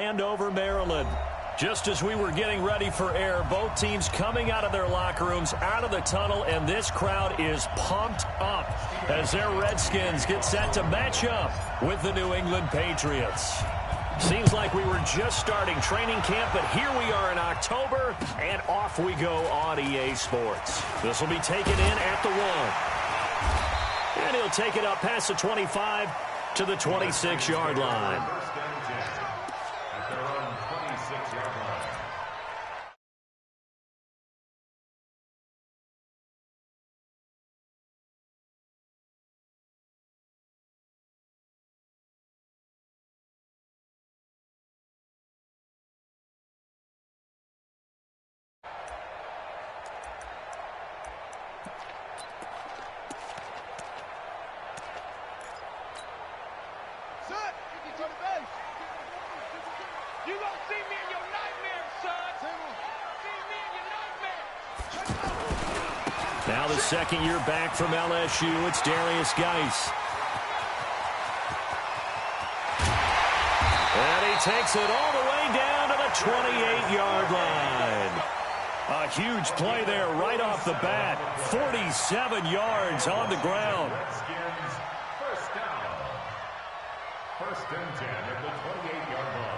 hand over Maryland. Just as we were getting ready for air, both teams coming out of their locker rooms, out of the tunnel, and this crowd is pumped up as their Redskins get set to match up with the New England Patriots. Seems like we were just starting training camp, but here we are in October, and off we go on EA Sports. This will be taken in at the 1. And he'll take it up past the 25 to the 26-yard line. You won't see me in your nightmares, son. See me in your nightmares. Now the second year back from LSU, it's Darius Geis. And he takes it all the way down to the 28-yard line. A huge play there right off the bat. 47 yards on the ground. First down. First and 10 at the 28-yard line.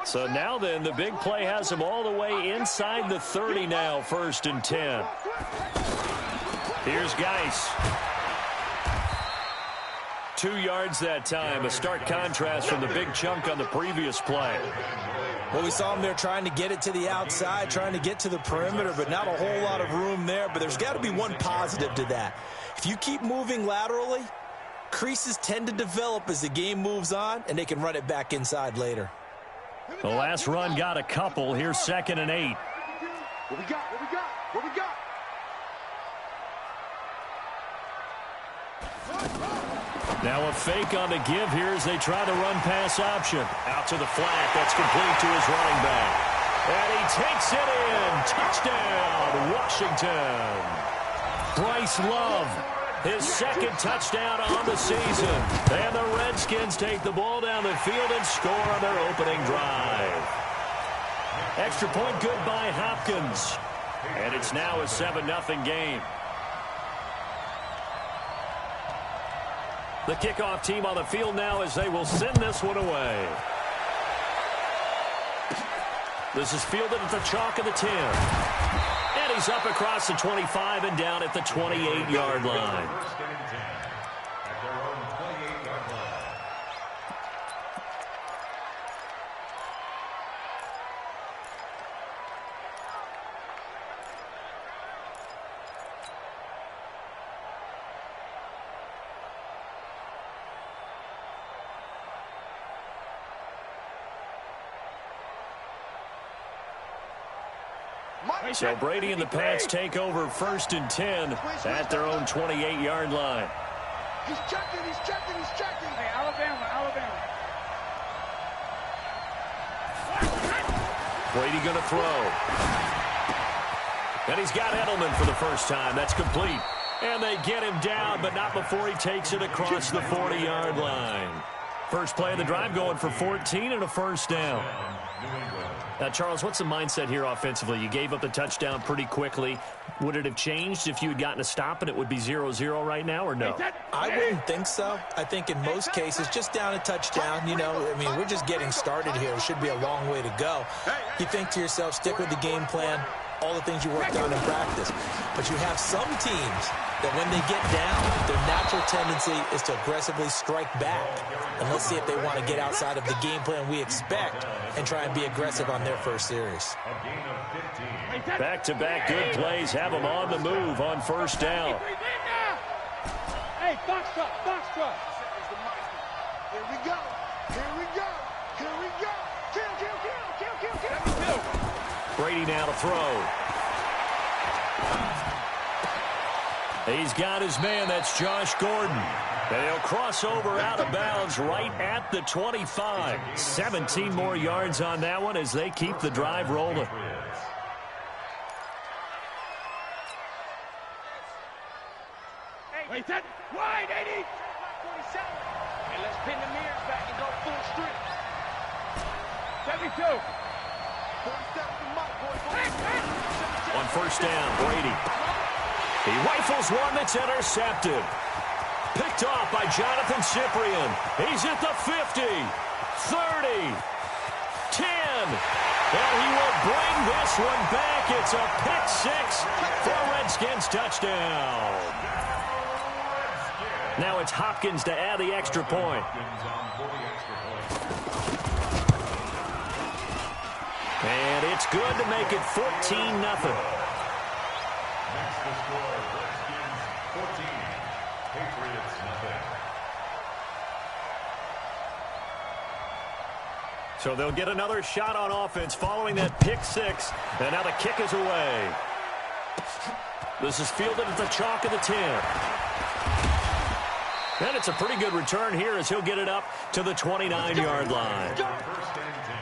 So now then, the big play has him all the way inside the 30 now, 1st and 10. Here's Geis. 2 yards that time, a stark contrast from the big chunk on the previous play. Well, we saw him there trying to get it to the outside, trying to get to the perimeter, but not a whole lot of room there. But there's got to be one positive to that. If you keep moving laterally, creases tend to develop as the game moves on, and they can run it back inside later. The last run got a couple. Here's 2nd and 8. What we got? What we got? What we got? Now a fake on the give here as they try the run-pass option. Out to the flat. That's complete to his running back. And he takes it in. Touchdown, Washington. Bryce Love, his 2nd touchdown on the season. And the Redskins take the ball down the field and score on their opening drive. Extra point good by Hopkins. And it's now a 7-0 game. The kickoff team on the field now as they will send this one away. This is fielded at the chalk of the 10. And he's up across the 25 and down at the 28-yard line. So Brady and the Pats take over 1st and 10 at their own 28-yard line. He's checking, he's checking, he's checking. Hey, Alabama, Alabama. Brady going to throw. And he's got Edelman for the first time. That's complete. And they get him down, but not before he takes it across the 40-yard line. First play of the drive going for 14 and a first down. Now, Charles, what's the mindset here offensively? You gave up the touchdown pretty quickly. Would it have changed if you had gotten a stop and it would be 0-0 right now, or no? I wouldn't think so. I think in most cases, just down a touchdown, you know, I mean, we're just getting started here. It should be a long way to go. You think to yourself, stick with the game plan, all the things you worked on in practice. But you have some teams that when they get down, their natural tendency is to aggressively strike back. And let's see if they want to get outside of the game plan we expect and try and be aggressive on their first series. Back-to-back good plays have them on the move on first down. Hey, box truck, box truck. Here we go. Here we go. Here we go. Kill, kill, kill, kill, kill, kill. Brady now to throw. He's got his man. That's Josh Gordon. They'll cross over out of bounds right at the 25. 17 more yards on that one as they keep the drive rolling. Wait, that wide, 80. 47. And let's pin the mirrors back and go full strip. 72. 47 to Mike, boys. On first down, Brady. He rifles one that's intercepted. Picked off by Jonathan Cyprien. He's at the 50, 30, 10. And he will bring this one back. It's a pick six for a Redskins touchdown. Now it's Hopkins to add the extra point. And it's good to make it 14-0. Next to score, Redskins 14, Patriots nothing. So they'll get another shot on offense following that pick six. And now the kick is away. This is fielded at the chalk of the 10. And it's a pretty good return here as he'll get it up to the 29-yard line. First and 10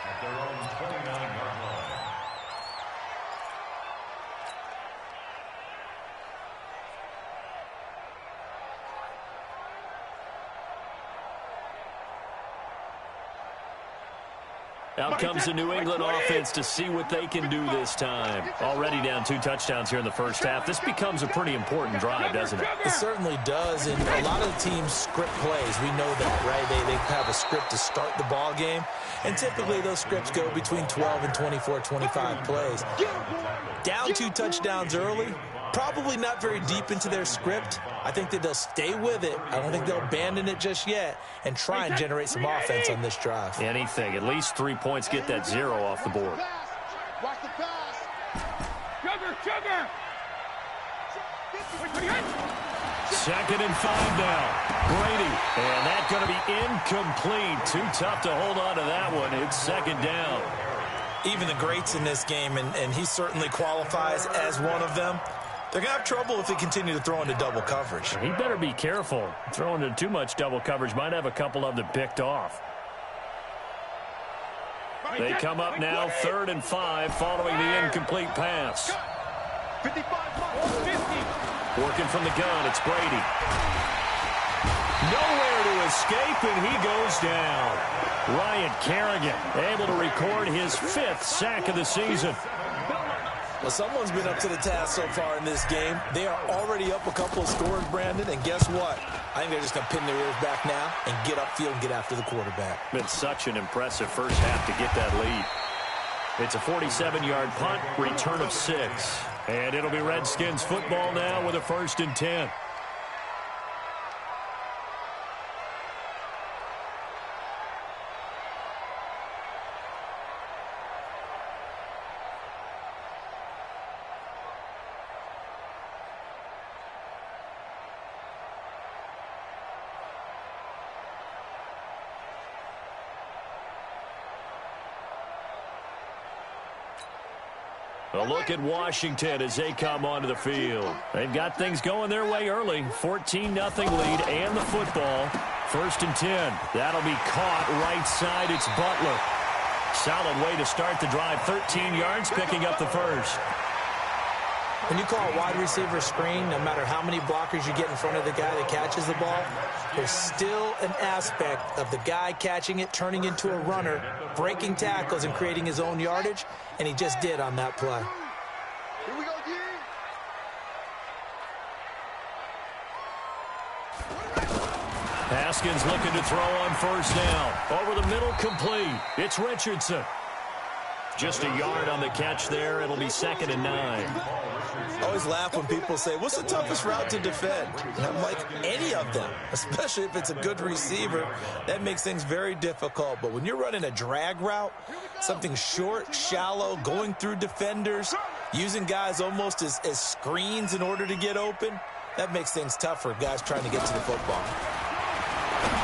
at their own 29-yard line. Out comes the New England offense to see what they can do this time. Already down 2 touchdowns here in the first half. This becomes a pretty important drive, doesn't it? It certainly does, and a lot of the teams script plays. We know that, right? They have a script to start the ball game, and typically those scripts go between 12 and 24, 25 plays. Down 2 touchdowns early, probably not very deep into their script. I think that they'll stay with it. I don't think they'll abandon it just yet and try and generate some offense on this drive. Anything. At least 3 points, get that 0 off the board. Watch the pass. Sugar. 2nd and 5 now. Brady. And that's going to be incomplete. Too tough to hold on to that one. It's 2nd down. Even the greats in this game, and he certainly qualifies as one of them, they're going to have trouble if they continue to throw into double coverage. He better be careful. Throwing into too much double coverage might have a couple of them picked off. They come up now 3rd and 5 following the incomplete pass. 55, 50. Working from the gun, it's Brady. Nowhere to escape, and he goes down. Ryan Kerrigan able to record his 5th sack of the season. Well, someone's been up to the task so far in this game. They are already up a couple of scores, Brandon, and guess what? I think they're just going to pin their ears back now and get upfield and get after the quarterback. Been such an impressive first half to get that lead. It's a 47-yard punt, return of 6. And it'll be Redskins football now with a 1st and 10. A look at Washington as they come onto the field. They've got things going their way early. 14-0 lead and the football. 1st and 10. That'll be caught right side. It's Butler. Solid way to start the drive. 13 yards, picking up the first. When you call a wide receiver screen, no matter how many blockers you get in front of the guy that catches the ball, there's still an aspect of the guy catching it, turning into a runner, breaking tackles and creating his own yardage, and he just did on that play. Here we go, G. Haskins looking to throw on first down. Over the middle, complete. It's Richardson. Just a yard on the catch there. It'll be 2nd and 9. I always laugh when people say, what's the toughest route to defend? And I'm like, any of them, especially if it's a good receiver. That makes things very difficult. But when you're running a drag route, something short, shallow, going through defenders, using guys almost as screens in order to get open, that makes things tough for guys trying to get to the football.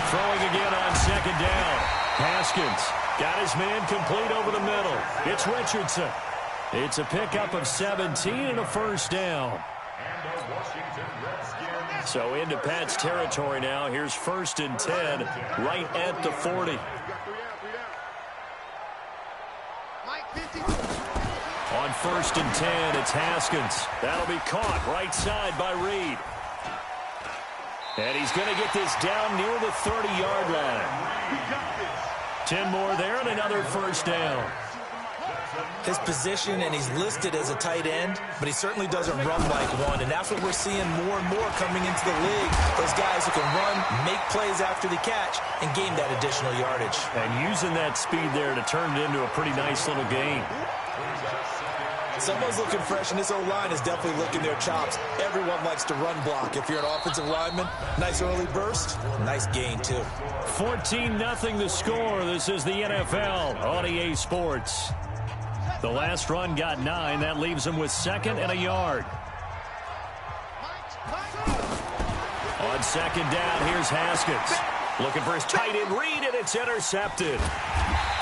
Throwing again on 2nd down. Haskins got his man complete over the middle. It's Richardson. It's a pickup of 17 and a 1st down. And the Washington Redskins So into Pat's territory now. Here's 1st and 10, right at the 40. On 1st and 10, it's Haskins. That'll be caught right side by Reed. And he's going to get this down near the 30-yard line. 10 more there and another 1st down. His position, and he's listed as a tight end, but he certainly doesn't run like one, and that's what we're seeing more and more coming into the league. Those guys who can run, make plays after the catch, and gain that additional yardage. And using that speed there to turn it into a pretty nice little gain. Someone's looking fresh, and this O-line is definitely licking their chops. Everyone likes to run block. If you're an offensive lineman, nice early burst, nice gain, too. 14-0 the score. This is the NFL on EA Sports. The last run got 9. That leaves him with 2nd and a yard. On 2nd down, here's Haskins. Looking for his tight end Reed, and it's intercepted.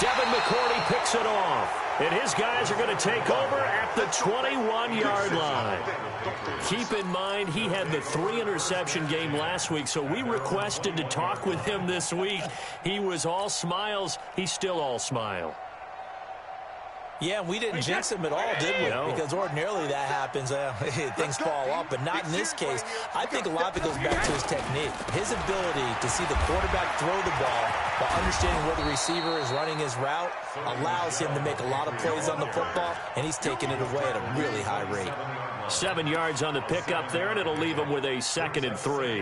Devin McCourty picks it off. And his guys are going to take over at the 21-yard line. Keep in mind, he had the 3-interception game last week, so we requested to talk with him this week. He was all smiles. He's still all smile. Yeah, we didn't jinx him at all, did we? No. Because ordinarily that happens. Things fall off, but not in this case. I think a lot of it goes back to his technique. His ability to see the quarterback throw the ball while understanding where the receiver is running his route allows him to make a lot of plays on the football, and he's taking it away at a really high rate. 7 yards on the pickup there, and it'll leave him with a 2nd and 3.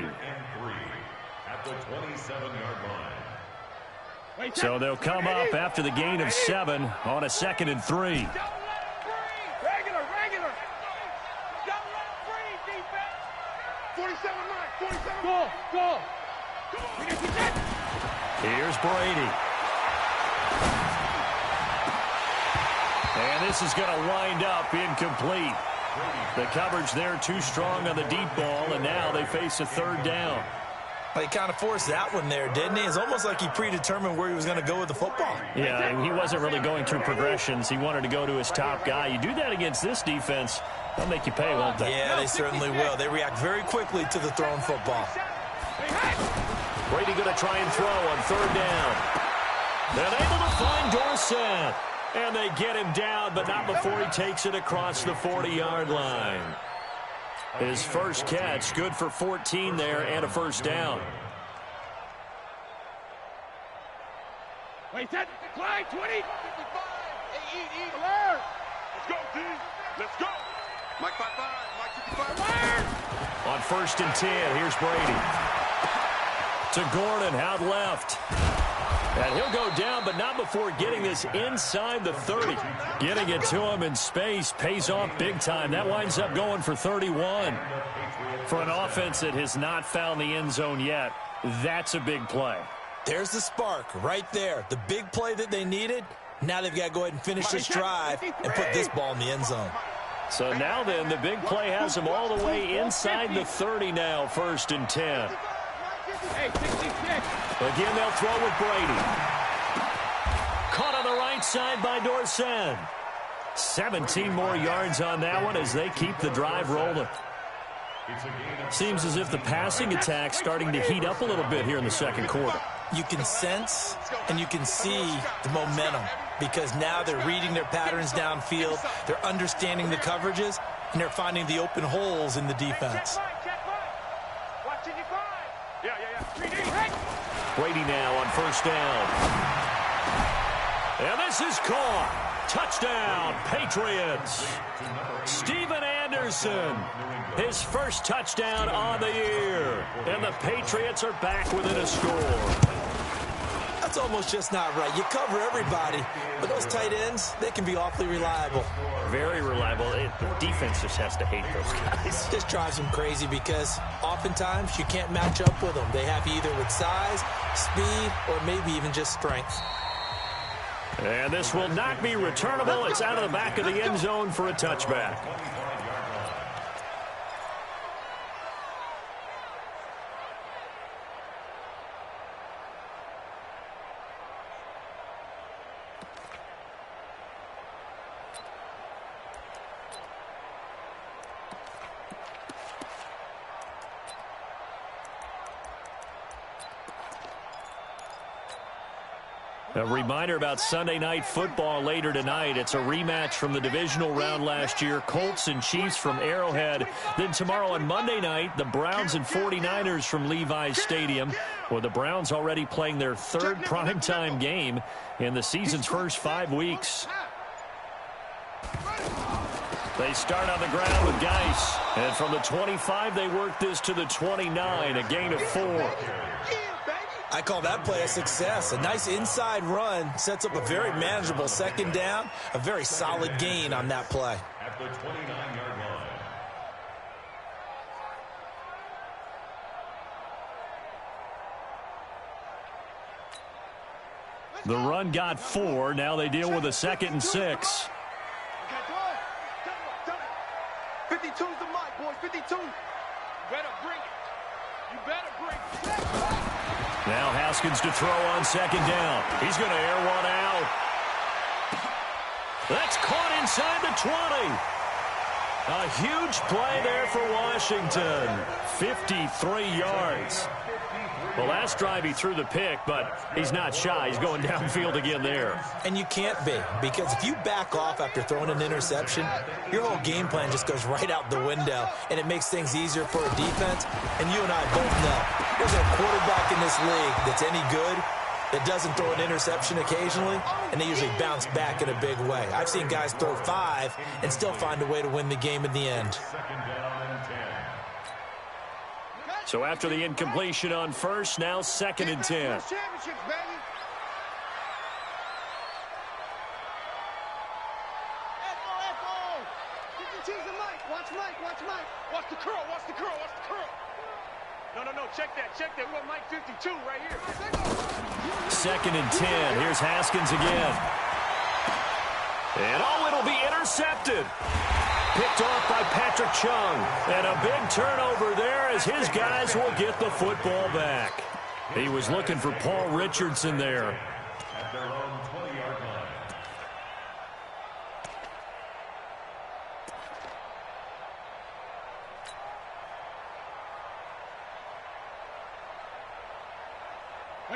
At the 27-yard line. So they'll come up after the gain of 7 on a 2nd and 3. Regular. Don't let free, defense. 47 line, 47. Go. Here's Brady. And this is going to wind up incomplete. The coverage there too strong on the deep ball, and now they face a 3rd down. He kind of forced that one there, didn't he? It's almost like he predetermined where he was going to go with the football. Yeah, he wasn't really going through progressions. He wanted to go to his top guy. You do that against this defense, they'll make you pay, won't they? Yeah, they certainly will. They react very quickly to the thrown football. Brady going to try and throw on 3rd down. They're able to find Dorsett. And they get him down, but not before he takes it across the 40-yard line. His first catch, good for 14 there and a 1st down. Wait, set, decline, 20. 55. Hey, alert. Let's go, team. Let's go. Mike 55, Mike 55. Alert. On 1st and 10, here's Brady. To Gordon, out left. And he'll go down, but not before getting this inside the 30. Getting it to him in space pays off big time. That winds up going for 31. For an offense that has not found the end zone yet, that's a big play. There's the spark right there. The big play that they needed. Now they've got to go ahead and finish this drive and put this ball in the end zone. So now then, the big play has him all the way inside the 30 now, 1st and 10. Hey, 66. Again, they'll throw with Brady. Caught on the right side by Dorsett. 17 more yards on that one as they keep the drive rolling. Seems as if the passing attack's starting to heat up a little bit here in the 2nd quarter. You can sense and you can see the momentum because now they're reading their patterns downfield, they're understanding the coverages, and they're finding the open holes in the defense. Brady now on 1st down. And this is caught. Touchdown, Patriots. Steven Anderson, his first touchdown on the year. And the Patriots are back within a score. That's almost just not right. You cover everybody, but those tight ends, they can be awfully reliable. Very reliable. The defense just has to hate those guys. This drives them crazy because oftentimes you can't match up with them. They have you either with size, speed, or maybe even just strength. And this will not be returnable. It's out of the back of the end zone for a touchback. A reminder about Sunday Night Football later tonight. It's a rematch from the divisional round last year. Colts and Chiefs from Arrowhead. Then tomorrow on Monday night, the Browns and 49ers from Levi's Stadium. Well, the Browns already playing their third primetime game in the season's first 5 weeks. They start on the ground with Geis. And from the 25, they work this to the 29, a gain of 4. I call that play a success. A nice inside run sets up a very manageable second down. A very solid gain on that play. At the 29-yard line. The run got 4. Now they deal with a 2nd and 6. 52's the mic, boys. 52. You better bring it. You better bring it. Now Haskins to throw on 2nd down. He's going to air one out. That's caught inside the 20. A huge play there for Washington. 53 yards. The last drive he threw the pick, but he's not shy. He's going downfield again there. And you can't be, because if you back off after throwing an interception, your whole game plan just goes right out the window, and it makes things easier for a defense. And you and I both know there's a quarterback in this league that's any good that doesn't throw an interception occasionally, and they usually bounce back in a big way. I've seen guys throw 5 and still find a way to win the game in the end. So after the incompletion on first, now 2nd and 10. Watch the curl, watch the curl, watch the curl. No, check that. We want Mike 52 right here. 2nd and 10. Here's Haskins again. And it'll be intercepted. Picked off by Patrick Chung. And a big turnover there as his guys will get the football back. He was looking for Paul Richardson there. At their own 20-yard line.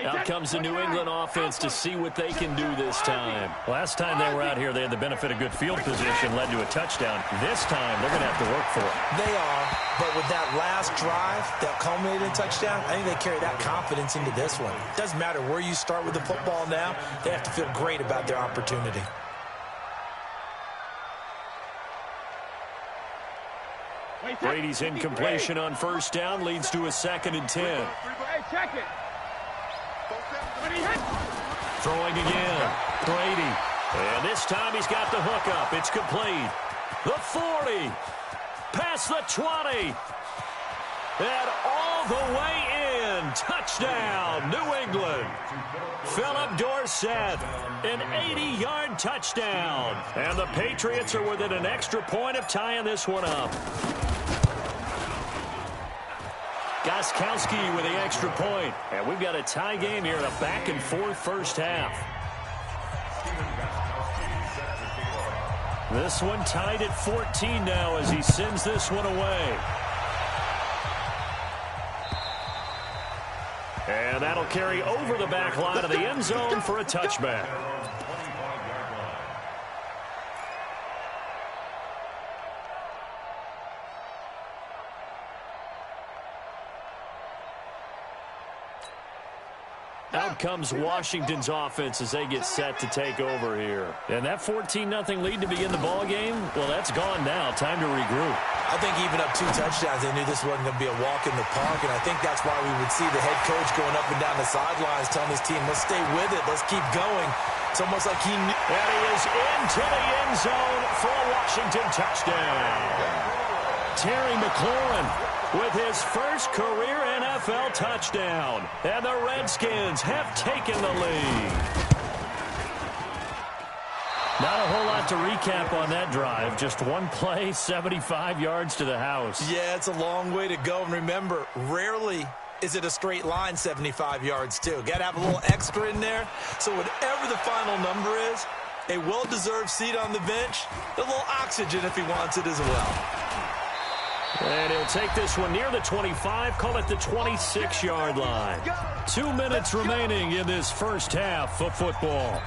Out comes the New England offense to see what they can do this time. Last time they were out here, they had the benefit of good field position, led to a touchdown. This time, they're going to have to work for it. They are, but with that last drive that culminated in a touchdown, I think they carry that confidence into this one. It doesn't matter where you start with the football now. They have to feel great about their opportunity. Brady's incompletion on first down leads to a 2nd and 10. Hey, check it. Throwing again. Brady. And this time he's got the hook up. It's complete. The 40. Past the 20. And all the way in. Touchdown, New England. Philip Dorsett. An 80-yard touchdown. And the Patriots are within an extra point of tying this one up. Gostkowski with the extra point. And we've got a tie game here in a back-and-forth first half. This one tied at 14 now as he sends this one away. And that'll carry over the back line of the end zone for a touchback. Out comes Washington's offense as they get set to take over here. And that 14-0 lead to begin the ball game, well, that's gone now. Time to regroup. I think even up 2 touchdowns, they knew this wasn't going to be a walk in the park, and I think that's why we would see the head coach going up and down the sidelines telling his team, let's stay with it, let's keep going. It's almost like he knew. And he is into the end zone for a Washington touchdown. Terry McLaurin with his first career NFL touchdown. And the Redskins have taken the lead. Not a whole lot to recap on that drive. Just one play, 75 yards to the house. Yeah, it's a long way to go. And remember, rarely is it a straight line 75 yards, too. Got to have a little extra in there. So whatever the final number is, a well-deserved seat on the bench, a little oxygen if he wants it as well. And he'll take this one near the 25, call it the 26-yard line. 2 minutes remaining in this first half of football.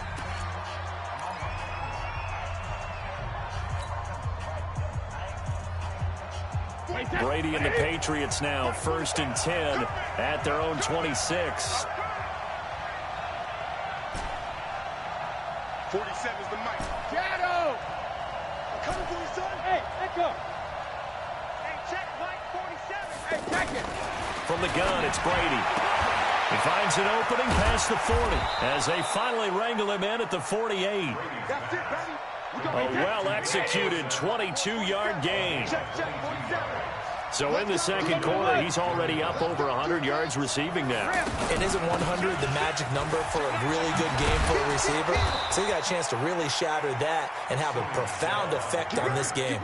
Brady and the Patriots now 1st and 10 at their own 26. 47's the mic. Shadow! I'm coming for you, son. Hey, let go. Hey, check Mike 47. Hey, check it. From the gun, it's Brady. He finds an opening past the 40 as they finally wrangle him in at the 48. That's it, Brady. A well-executed 22-yard gain. So in the second quarter, he's already up over 100 yards receiving now. And isn't 100 the magic number for a really good game for a receiver? So he got a chance to really shatter that and have a profound effect on this game.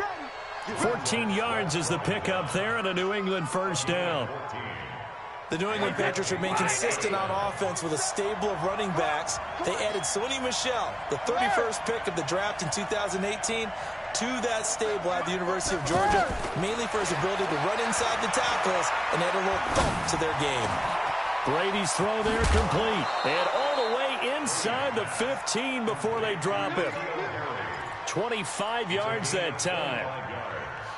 14 yards is the pickup there and a New England first down. The New England Patriots remain consistent on offense with a stable of running backs. They added Sony Michel, the 31st pick of the draft in 2018, to that stable at the University of Georgia, mainly for his ability to run inside the tackles and add a little thump to their game. Brady's throw there complete. And all the way inside the 15 before they drop him. 25 yards that time.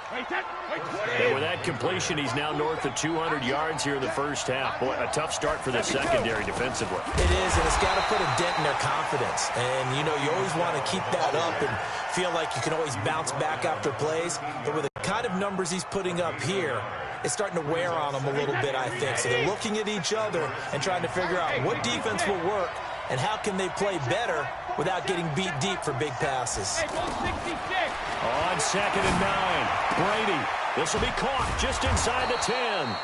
And with that completion, he's now north of 200 yards here in the first half. Boy, a tough start for the secondary defensively. It is, and it's got to put a dent in their confidence. And, you know, you always want to keep that up and feel like you can always bounce back after plays. But with the kind of numbers he's putting up here, it's starting to wear on them a little bit, I think. So they're looking at each other and trying to figure out what defense will work and how can they play better without getting beat deep for big passes. On 2nd and 9, Brady. This will be caught just inside the 10.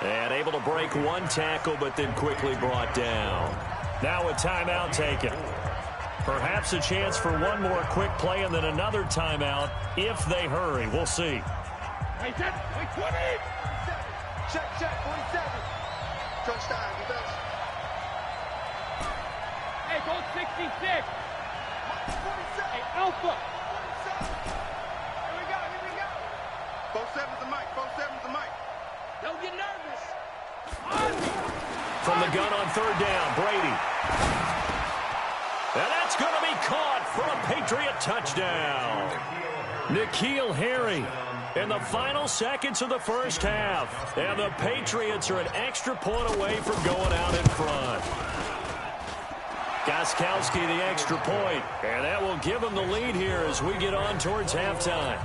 And able to break one tackle, but then quickly brought down. Now a timeout taken. Perhaps a chance for one more quick play and then another timeout if they hurry. We'll see. Hey, 20. Check, 47. Touchdown, defense. Hey, go 66. Hey, Alpha. Here we go. 47's the mic. 47's the mic. Don't get nervous. From the gun on 3rd down, Brady. And that's going to be caught for a Patriot touchdown. N'Keal Harry in the final seconds of the first half. And the Patriots are an extra point away from going out in front. Gostkowski the extra point, and that will give them the lead here as we get on towards halftime.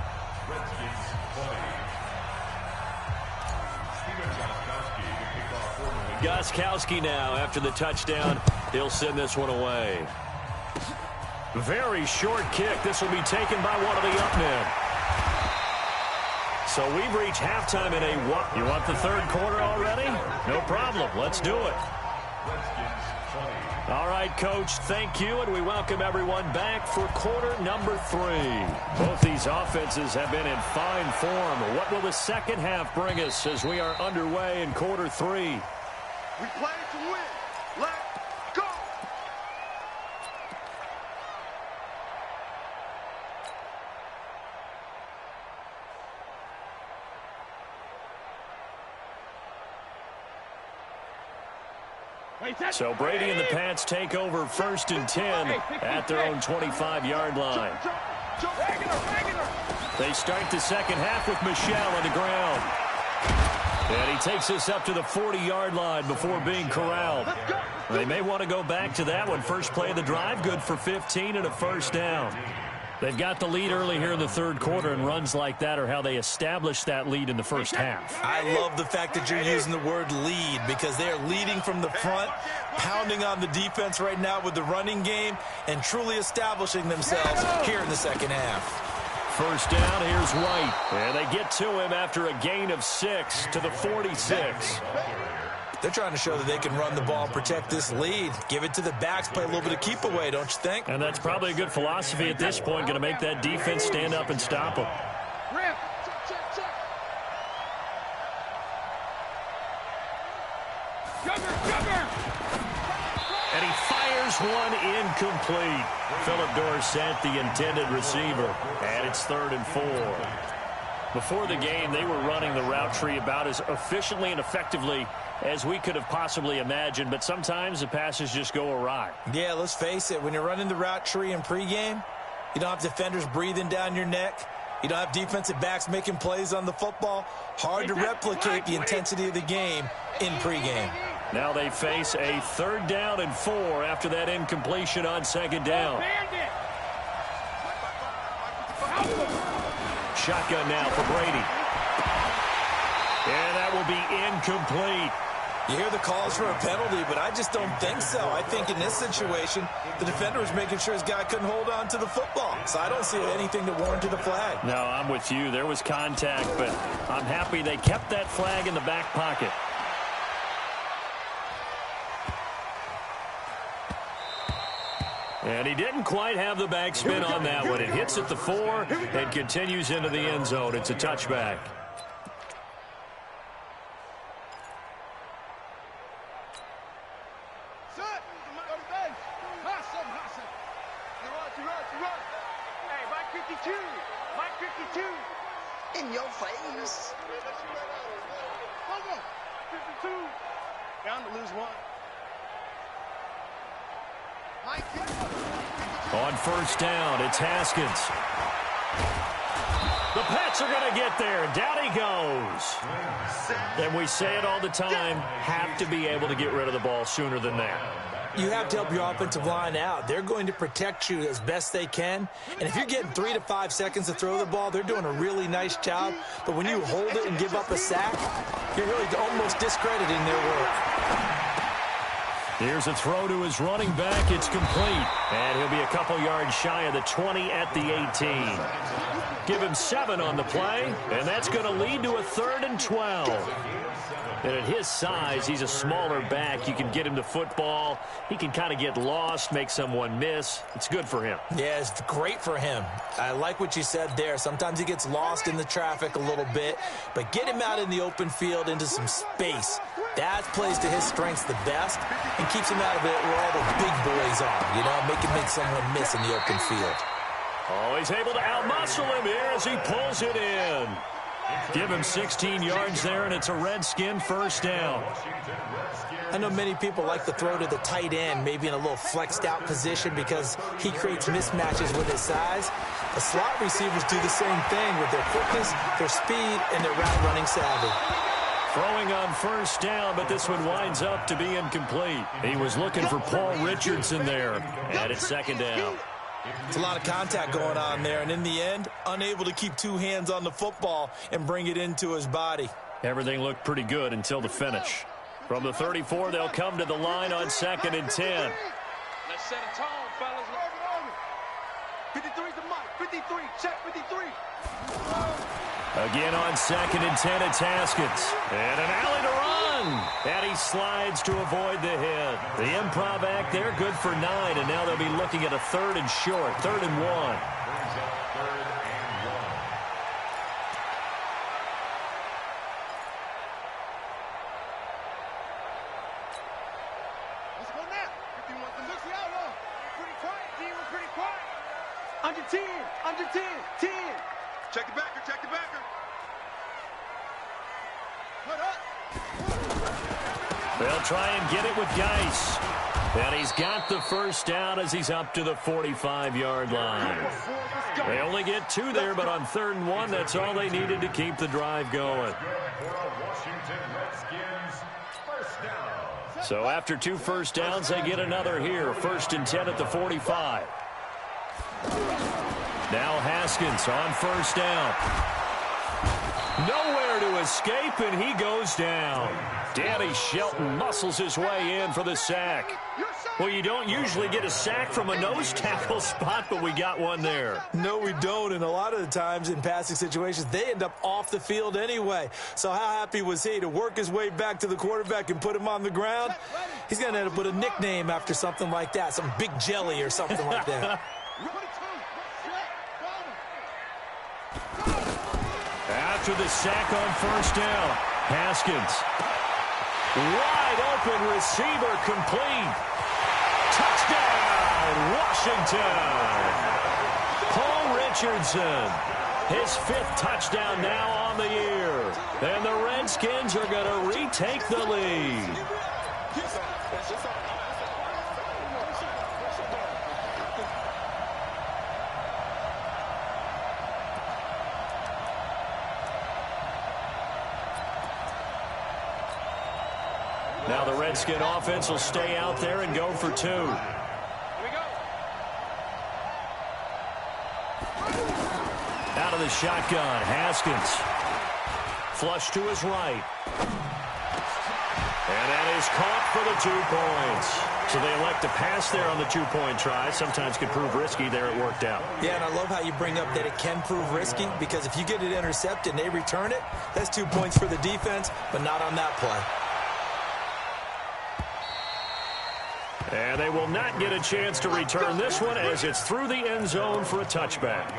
Gostkowski now after the touchdown. He'll send this one away. Very short kick. This will be taken by one of the up men. So we've reached halftime in a what? You want the third quarter already? No problem. Let's do it. All right, Coach, thank you, and we welcome everyone back for quarter number 3. Both these offenses have been in fine form. What will the second half bring us as we are underway in quarter 3? We play to win. Let's go. So Brady and the Pats take over 1st and 10 at their own 25-yard line. They start the second half with Michel on the ground. And he takes us up to the 40-yard line before being corralled. They may want to go back to that one. First play of the drive, good for 15 and a first down. They've got the lead early here in the third quarter, and runs like that are how they establish that lead in the first half. I love the fact that you're using the word lead because they're leading from the front, pounding on the defense right now with the running game, and truly establishing themselves here in the second half. First down, here's White. And they get to him after a gain of 6 to the 46. They're trying to show that they can run the ball, protect this lead, give it to the backs, play a little bit of keep away, don't you think? And that's probably a good philosophy at this point, going to make that defense stand up and stop them. And he fires one incomplete. Philip Dorsett, the intended receiver. And it's 3rd and 4. Before the game, they were running the route tree about as efficiently and effectively as we could have possibly imagined, but sometimes the passes just go awry. Yeah, let's face it. When you're running the route tree in pregame, you don't have defenders breathing down your neck. You don't have defensive backs making plays on the football. Hard to replicate the intensity of the game in pregame. Now they face a 3rd down and 4 after that incompletion on 2nd down. Shotgun now for Brady. And that will be incomplete. You hear the calls for a penalty, but I just don't think so. I think in this situation, the defender was making sure his guy couldn't hold on to the football. So I don't see anything that warranted a flag. No, I'm with you. There was contact, but I'm happy they kept that flag in the back pocket. And he didn't quite have the backspin on that one. It hits at the 4 and continues into the end zone. It's a touchback. Hey, Mike 52. Mike 52. In your face. Come on. 52. Down to lose 1. On 1st down, it's Haskins. The Pats are going to get there. Down he goes. And we say it all the time, have to be able to get rid of the ball sooner than that. You have to help your offensive line out. They're going to protect you as best they can. And if you're getting 3 to 5 seconds to throw the ball, they're doing a really nice job. But when you hold it and give up a sack, you're really almost discrediting their work. Here's a throw to his running back. It's complete. And he'll be a couple yards shy of the 20 at the 18. Give him 7 on the play, and that's going to lead to a 3rd and 12. And at his size, he's a smaller back. You can get him to football. He can kind of get lost, make someone miss. It's good for him. Yeah, it's great for him. I like what you said there. Sometimes he gets lost in the traffic a little bit, but get him out in the open field into some space. That plays to his strengths the best and keeps him out of it where all the big boys are, you know, make someone miss in the open field. Oh, he's able to outmuscle him here as he pulls it in. Give him 16 yards there, and it's a Redskin 1st down. I know many people like to throw to the tight end, maybe in a little flexed out position because he creates mismatches with his size. The slot receivers do the same thing with their quickness, their speed, and their route running savvy. Throwing on 1st down, but this one winds up to be incomplete. He was looking for Paul Richardson there, and it's 2nd down. It's a lot of contact going on there, and in the end, unable to keep 2 hands on the football and bring it into his body. Everything looked pretty good until the finish. From the 34, they'll come to the line on 2nd and 10. Let's set a tone, fellas. 53's the mic. 53. Check 53. Again on 2nd and 10, it's Haskins. And an alley to run. And he slides to avoid the hit. The improv act there, good for 9. And now they'll be looking at a 3rd and short, 3rd and 1. Let's go now. 51 to look the outlaw. Pretty quiet, D. We're pretty quiet. Under 10. Under 10. 10. Check the backer. Check the backer. Put up. They'll try and get it with Geis. And he's got the 1st down as he's up to the 45-yard line. They only get 2 there, but on 3rd and 1, that's all they needed to keep the drive going. So after 2 1st downs, they get another here. 1st and 10 at the 45. Now Haskins on 1st down. Nowhere to escape, and he goes down. Danny Shelton muscles his way in for the sack. Well, you don't usually get a sack from a nose tackle spot, but we got one there. No, we don't, and a lot of the times in passing situations, they end up off the field anyway. So how happy was he to work his way back to the quarterback and put him on the ground? He's going to end up with a nickname after something like that, some Big Jelly or something like that. After the sack on 1st down, Haskins. Wide open receiver complete. Touchdown, Washington. Paul Richardson. His 5th touchdown now on the year. And the Redskins are going to retake the lead. Now the Redskin offense will stay out there and go for 2. Out of the shotgun, Haskins. Flush to his right. And that is caught for the 2 points. So they elect to pass there on the 2-point try. Sometimes could prove risky. There it worked out. Yeah, and I love how you bring up that it can prove risky, because if you get it intercepted and they return it, that's 2 points for the defense, but not on that play. And they will not get a chance to return this one as it's through the end zone for a touchback.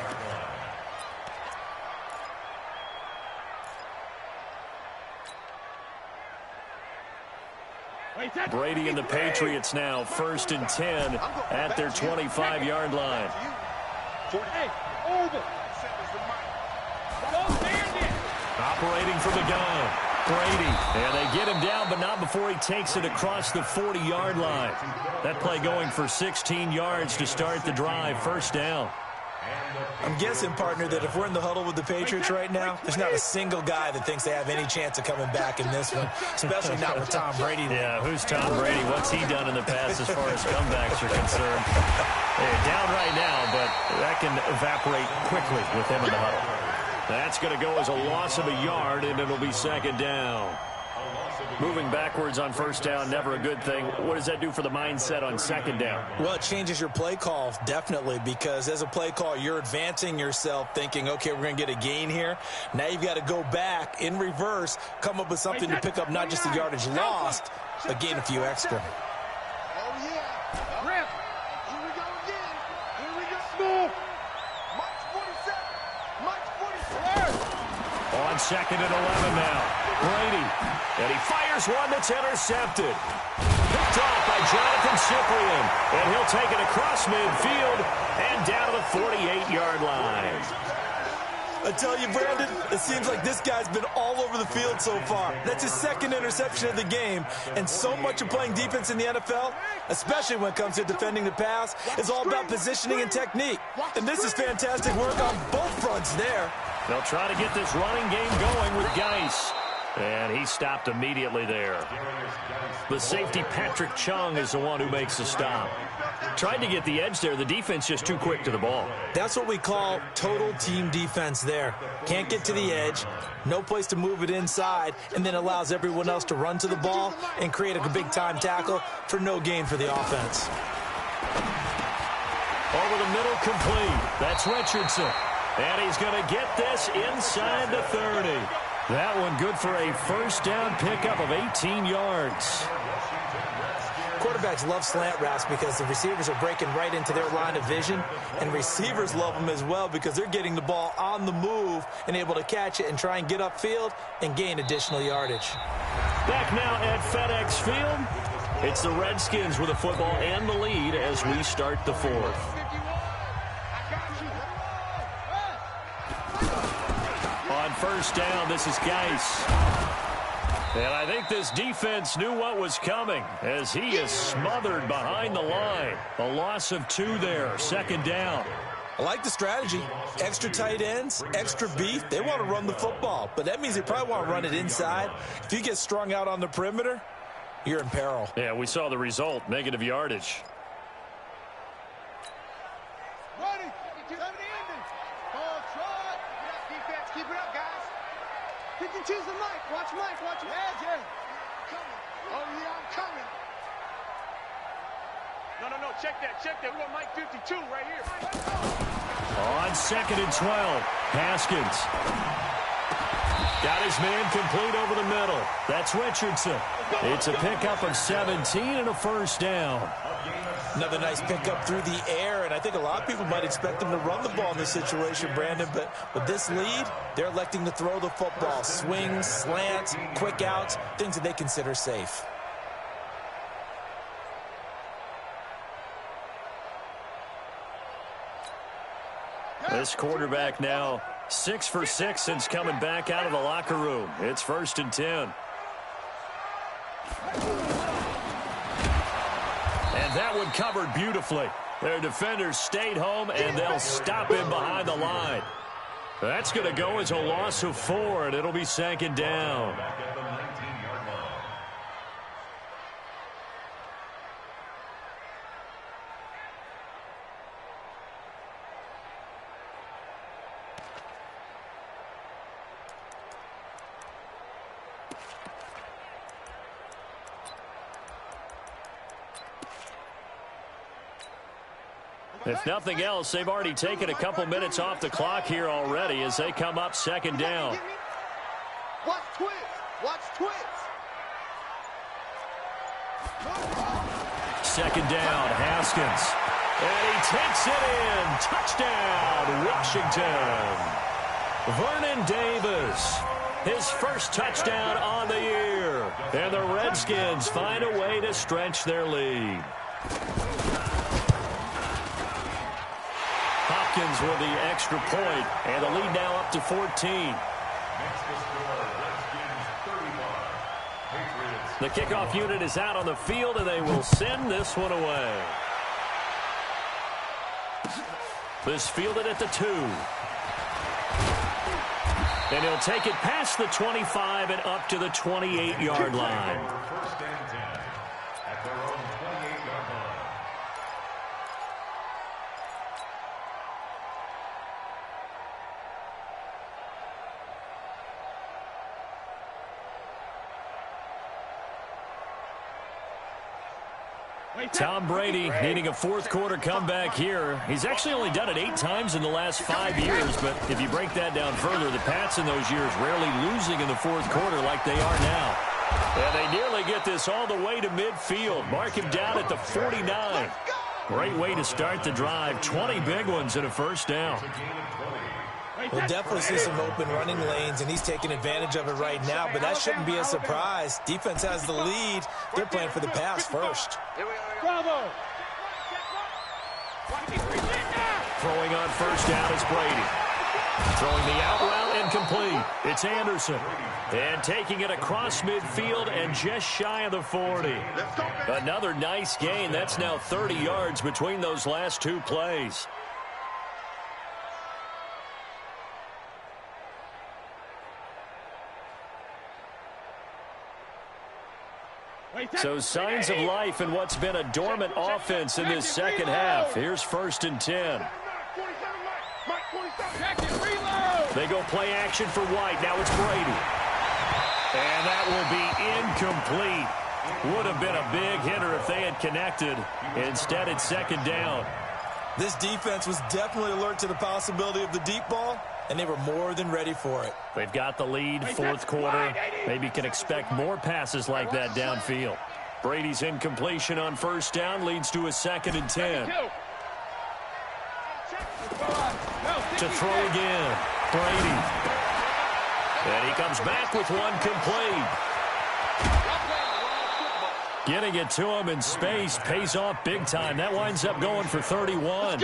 Brady and the Patriots now 1st and 10 at their 25-yard line. Operating from the gun, Brady. And they get him down, but not before he takes it across the 40-yard line. That play going for 16 yards to start the drive. 1st down. I'm guessing, partner, that if we're in the huddle with the Patriots right now, there's not a single guy that thinks they have any chance of coming back in this one, especially not with Tom Brady. Yeah, who's Tom Brady? What's he done in the past as far as comebacks are concerned? They're down right now, but that can evaporate quickly with him in the huddle. That's going to go as a loss of a yard, and it'll be 2nd down. Moving backwards on 1st down, never a good thing. What does that do for the mindset on 2nd down? Well, it changes your play call, definitely, because as a play call, you're advancing yourself thinking, okay, we're going to get a gain here. Now you've got to go back in reverse, come up with something to pick up not just the yardage lost, but gain a few extra. Oh, yeah. Rip. Here we go again. Here we go. Smooth. March 47. March 47. On 2nd and 11 now. Brady. And he fires one that's intercepted. Picked off by Jonathan Cyprien. And he'll take it across midfield and down to the 48-yard line. I tell you, Brandon, it seems like this guy's been all over the field so far. That's his 2nd interception of the game. And so much of playing defense in the NFL, especially when it comes to defending the pass, is all about positioning and technique. And this is fantastic work on both fronts there. They'll try to get this running game going with Geis. And he stopped immediately there. The safety, Patrick Chung, is the one who makes the stop. Tried to get the edge there. The defense just too quick to the ball. That's what we call total team defense there. Can't get to the edge, no place to move it inside, and then allows everyone else to run to the ball and create a big-time tackle for no gain for the offense. Over the middle, complete. That's Richardson. And he's going to get this inside the 30. That one good for a 1st down pickup of 18 yards. Quarterbacks love slant routes because the receivers are breaking right into their line of vision, and receivers love them as well because they're getting the ball on the move and able to catch it and try and get upfield and gain additional yardage. Back now at FedEx Field, it's the Redskins with the football and the lead as we start the 4th. On 1st down, this is Geis. And I think this defense knew what was coming as he is smothered behind the line. A loss of 2 there, 2nd down. I like the strategy. Extra tight ends, extra beef. They want to run the football, but that means they probably want to run it inside. If you get strung out on the perimeter, you're in peril. Yeah, we saw the result, negative yardage. Ready. Ball trot. Defense, keep it up, guys. Pick and choose the mic. Watch Mike. Watch him. Yeah. Coming. Oh, yeah, I'm coming. No. Check that. We got Mike 52 right here. On 2nd and 12, Haskins. Got his man complete over the middle. That's Richardson. It's a pickup of 17 and a 1st down. Another nice pickup through the air, and I think a lot of people might expect them to run the ball in this situation, Brandon, but with this lead, they're electing to throw the football. Swings, slants, quick outs, things that they consider safe. This quarterback now 6 for 6 since coming back out of the locker room. It's 1st and 10. And that one covered beautifully. Their defenders stayed home, and they'll stop him behind the line. That's going to go as a loss of 4, and it'll be 2nd down. If nothing else, they've already taken a couple minutes off the clock here already as they come up 2nd down. Watch twist. Watch twist. 2nd down, Haskins. And he takes it in. Touchdown, Washington. Vernon Davis, his first touchdown on the year. And the Redskins find a way to stretch their lead. Hopkins with the extra point, and the lead now up to 14. The kickoff unit is out on the field, and they will send this one away. This fielded at the 2. And he'll take it past the 25 and up to the 28-yard line. Tom Brady needing a fourth-quarter comeback here. He's actually only done it 8 times in the last 5 years, but if you break that down further, the Pats in those years rarely losing in the fourth quarter like they are now. And they nearly get this all the way to midfield. Mark him down at the 49. Great way to start the drive. 20 big ones and a first down. We'll definitely see some open running lanes, and he's taking advantage of it right now, but that shouldn't be a surprise. Defense has the lead. They're playing for the pass first. Bravo. Throwing on first down is Brady. Throwing the out route incomplete. It's Anderson. And taking it across midfield and just shy of the 40. Another nice gain. That's now 30 yards between those last 2 plays. So signs of life in what's been a dormant offense in this second half. Here's 1st and 10. They go play action for White. Now it's Brady. And that will be incomplete. Would have been a big hitter if they had connected. Instead, it's 2nd down. This defense was definitely alert to the possibility of the deep ball, and they were more than ready for it. They've got the lead, fourth quarter. Maybe can expect more passes like that downfield. Brady's incompletion on first down leads to a 2nd and 10. To throw again, Brady. And he comes back with one complete. Getting it to him in space pays off big time. That winds up going for 31.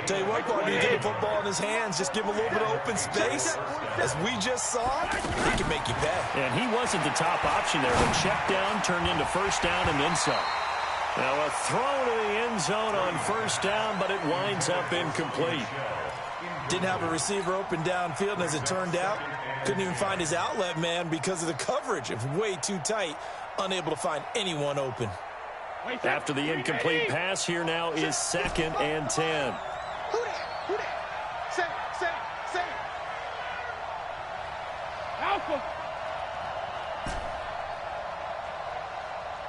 Tell you what, partner, you get the football in his hands, just give him a little bit of open space. As we just saw, he can make you pay. And he wasn't the top option there. The check down turned into first down and then some. Now a throw to the end zone on first down, but it winds up incomplete. Didn't have a receiver open downfield, and as it turned out, couldn't even find his outlet man because of the coverage. It was way too tight, unable to find anyone open. After the incomplete pass, here now is 2nd and 10. Who that? Say. Alpha.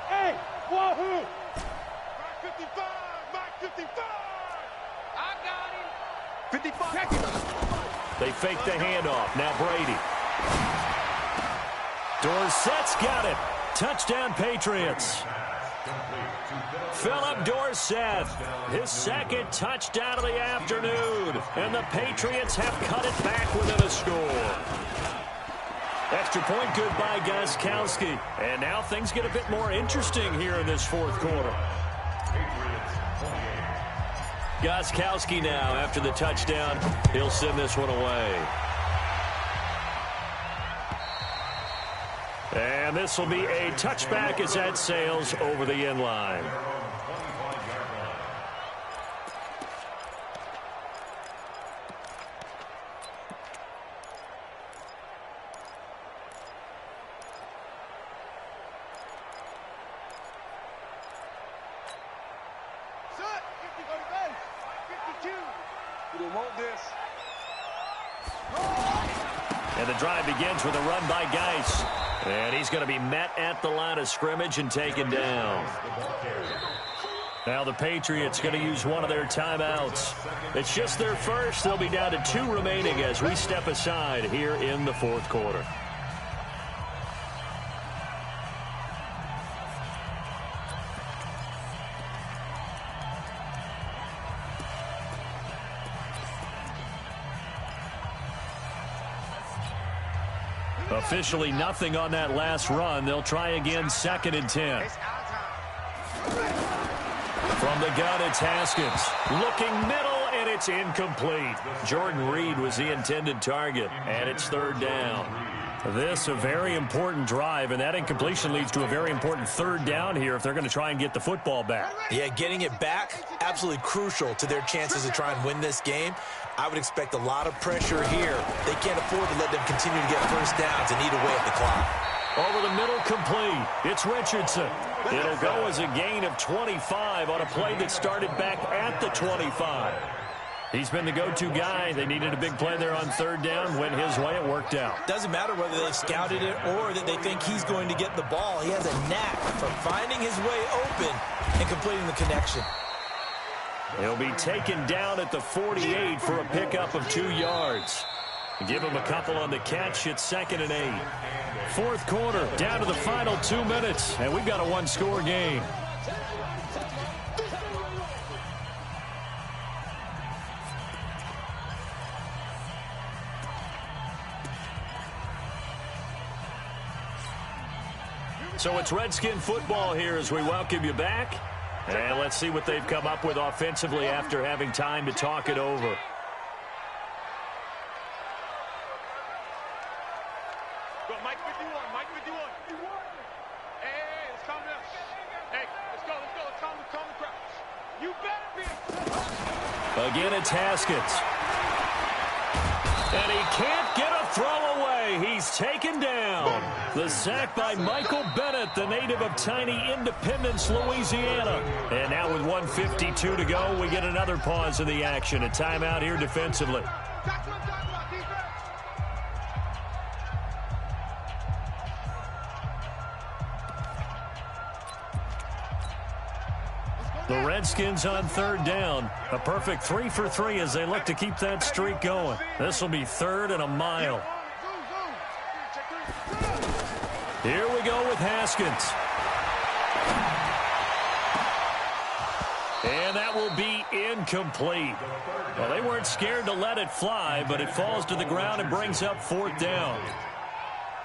Hey, wahoo. Mike 55. I got him. 55. They fake the handoff. Now Brady. Dorsett's got it. Touchdown, Patriots. Philip Dorsett, his 2nd touchdown of the afternoon. And the Patriots have cut it back within a score. Extra point good by Gostkowski. And now things get a bit more interesting here in this fourth quarter. Gostkowski now, after the touchdown, he'll send this one away. And this will be a touchback as that sails over the end line. And the drive begins with a run by Geis. And he's going to be met at the line of scrimmage and taken down. Now the Patriots going to use one of their timeouts. It's just their first. They'll be down to 2 remaining as we step aside here in the fourth quarter. Officially nothing on that last run. They'll try again, 2nd and 10. From the gun, it's Haskins. Looking middle, and it's incomplete. Jordan Reed was the intended target, and it's 3rd down. This a very important drive, and that incompletion leads to a very important 3rd down here if they're going to try and get the football back. Yeah, getting it back, absolutely crucial to their chances to try and win this game. I would expect a lot of pressure here. They can't afford to let them continue to get first downs and eat away at the clock. Over the middle, complete. It's Richardson. It'll go as a gain of 25 on a play that started back at the 25. He's been the go-to guy. They needed a big play there on 3rd down. Went his way. It worked out. Doesn't matter whether they've scouted it or that they think he's going to get the ball. He has a knack for finding his way open and completing the connection. He'll be taken down at the 48 for a pickup of 2 yards. Give him a couple on the catch. It's 2nd and 8. Fourth quarter, down to the final 2 minutes, and we've got a 1-score game. So it's Redskin football here as we welcome you back. And let's see what they've come up with offensively after having time to talk it over. Go, Mike 51, Mike 51. Hey, let's calm down. Hey, let's go, let's calm the crowd. You better be. Again, it's Haskins. And he can't get a throw away. He's taken down. The sack by Michael Bennett, the native of tiny Independence, Louisiana. And now with 1:52 to go, we get another pause in the action. A timeout here defensively. The Redskins on 3rd down. A perfect 3 for 3 as they look to keep that streak going. This will be 3rd and a mile. Here we go with Haskins. And that will be incomplete. Well, they weren't scared to let it fly, but it falls to the ground and brings up 4th down.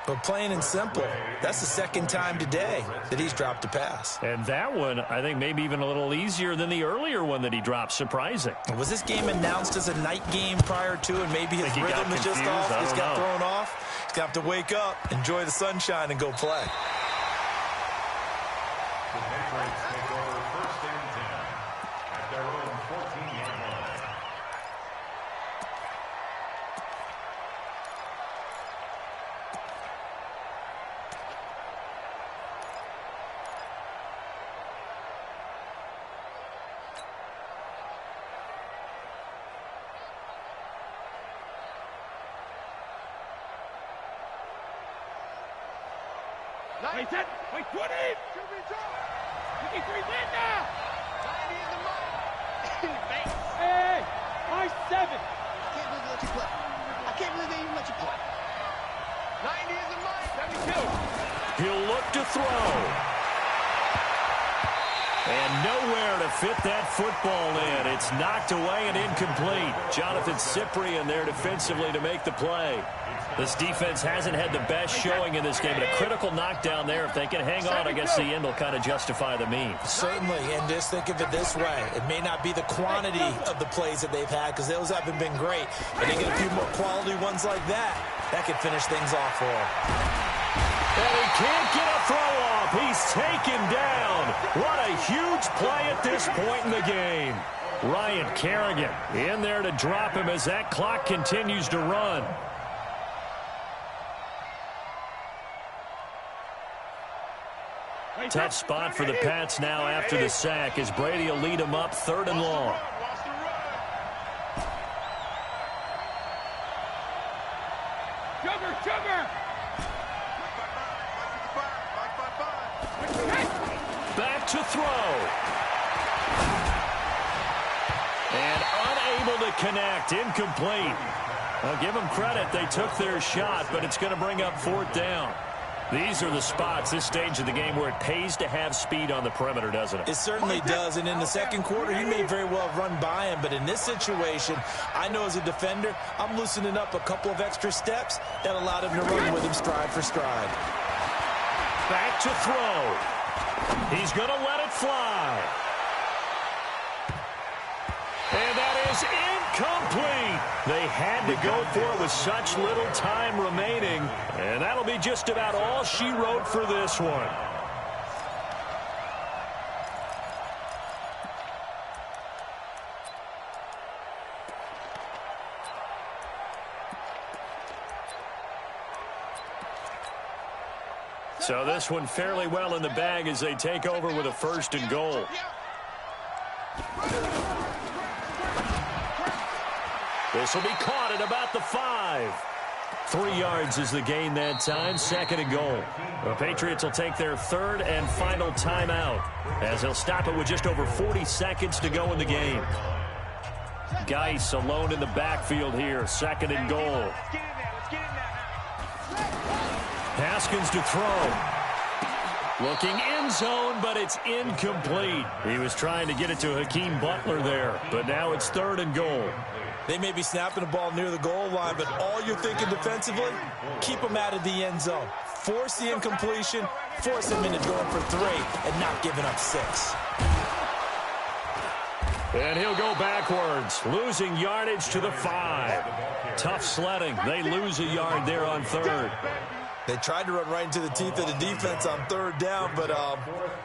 But plain and simple, that's the 2nd time today that he's dropped a pass. And that one, I think, maybe even a little easier than the earlier one that he dropped. Surprising. Was this game announced as a night game prior to, and maybe his rhythm is just off? He's got thrown off. He's going to have to wake up, enjoy the sunshine, and go play. The Patriots take over 1st and 10 at their own 14-yard line. Wait, 10, wait, 20! 53 win now! 90 is the mark! Hey, my 7! I can't believe they let you play. I can't believe they even let you play. 90 is the mark! 72! He'll look to throw. And nowhere to fit that football in. It's knocked away and incomplete. Jonathan Cyprien there defensively to make the play. This defense hasn't had the best showing in this game, but a critical knockdown there. If they can hang on, I guess the end will kind of justify the means. Certainly, and just think of it this way. It may not be the quantity of the plays that they've had because those haven't been great, but they get a few more quality ones like that. That could finish things off for them. And he can't get a throw off. He's taken down. What a huge play at this point in the game. Ryan Kerrigan in there to drop him as that clock continues to run. Tough spot for the Pats now after the sack as Brady will lead them up 3rd and long. Back to throw. And unable to connect. Incomplete. I'll give them credit. They took their shot, but it's going to bring up 4th down. These are the spots, this stage of the game, where it pays to have speed on the perimeter, doesn't it? It certainly does, and in the second quarter, he may very well run by him, but in this situation, I know as a defender, I'm loosening up a couple of extra steps that allowed him to run with him stride for stride. Back to throw. He's going to let it fly. And that is incomplete. They had to go for it with such little time remaining. And that'll be just about all she wrote for this one. So this one fairly well in the bag as they take over with a 1st and goal. This will be caught at about the 5. 3 yards is the gain that time. 2nd and goal. The Patriots will take their 3rd and final timeout as they'll stop it with just over 40 seconds to go in the game. Geis alone in the backfield here. 2nd and goal. Haskins to throw. Looking end zone, but it's incomplete. He was trying to get it to Hakeem Butler there, but now it's 3rd and goal. They may be snapping the ball near the goal line, but all you're thinking defensively, keep them out of the end zone. Force the incompletion, force them into going for 3, and not giving up 6. And he'll go backwards, losing yardage to the 5. Tough sledding. They lose a yard there on 3rd. They tried to run right into the teeth of the defense on 3rd down, but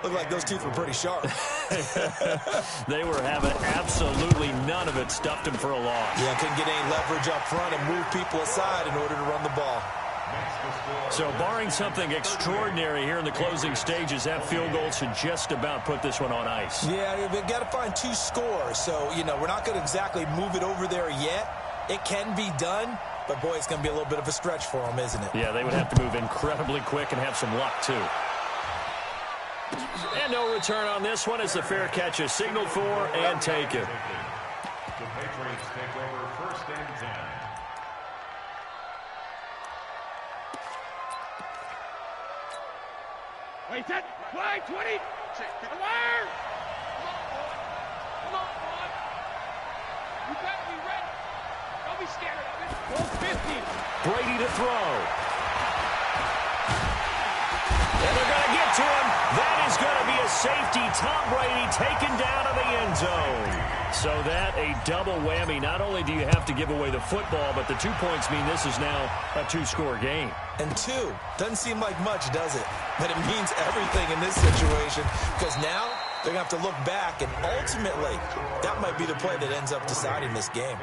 looked like those teeth were pretty sharp. They were having absolutely none of it. Stuffed him for a loss. Yeah, couldn't get any leverage up front and move people aside in order to run the ball. So barring something extraordinary here in the closing stages, that field goal should just about put this one on ice. Yeah, they've got to find 2 scores. So, you know, we're not going to exactly move it over there yet. It can be done. But, boy, it's going to be a little bit of a stretch for them, isn't it? Yeah, they would have to move incredibly quick and have some luck, too. And no return on this one as the fair catch is signaled for and taken. The Patriots take over 1st and 10. Wait, that fly 20. Alert! Come on, boy. You better be ready. Don't be scared of it. 50. Brady to throw. And they're going to get to him. That is going to be a safety. Tom Brady taken down to the end zone. So that a double whammy. Not only do you have to give away the football, but the 2 points mean this is now a 2-score game. And 2 doesn't seem like much, does it? But it means everything in this situation because now they're going to have to look back, and ultimately that might be the play that ends up deciding this game.